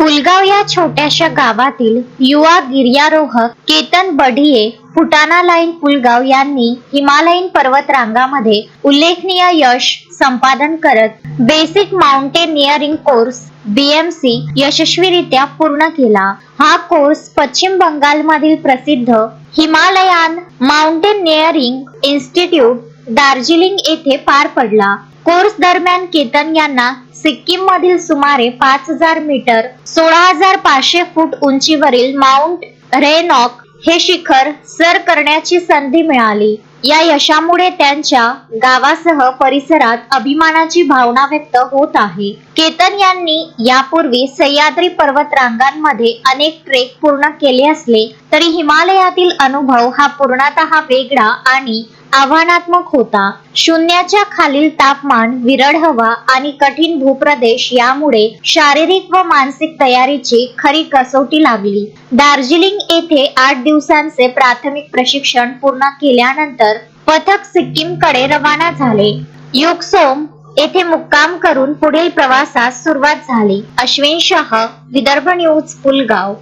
पुलगाव या छोट्याशा गावातील युवा गिर्यारोहक केतन बढिये फुटाणा लाईन पुलगाव यांनी हिमालयीन पर्वतरांगामध्ये उल्लेखनीय यश संपादन करत बेसिक माउंटेनिअरिंग कोर्स BMC यशस्वीरित्या पूर्ण केला। हा कोर्स पश्चिम बंगालमधील प्रसिद्ध हिमालयन माउंटेनिअरिंग इन्स्टिट्यूट दार्जिलिंग येथे पार पडला। कोर्स दरम्यान केतन यांना सिक्कीम मधील सुमारे 5000 मीटर 16500 फूट उंचीवरील माउंट रेनॉक हे शिखर सर करण्याची संधी मिळाली। या यशामुळे त्यांच्या गावासह परिसरात अभिमानाची भावना व्यक्त होत आहे। केतन यांनी यापूर्वी सह्याद्री पर्वतरांगांमध्ये अनेक ट्रेक पूर्ण केले असले तरी हिमालयातील अनुभव हा पूर्णतः वेगळा आणि आव्हानात्मक होता। शून्याच्या खालील तापमान, विरळ हवा आणि कठीण भूप्रदेश यामुळे शारीरिक व मानसिक तयारीची खरी कसोटी लागली। दार्जिलिंग येथे 8 दिवसांचे प्राथमिक प्रशिक्षण पूर्ण केल्यानंतर पथक सिक्कीमकडे रवाना झाले। युकसोम येथे मुक्काम करून पुढील प्रवासास सुरुवात झाली। अश्विन शाह, विदर्भ न्यूज, पुलगाव।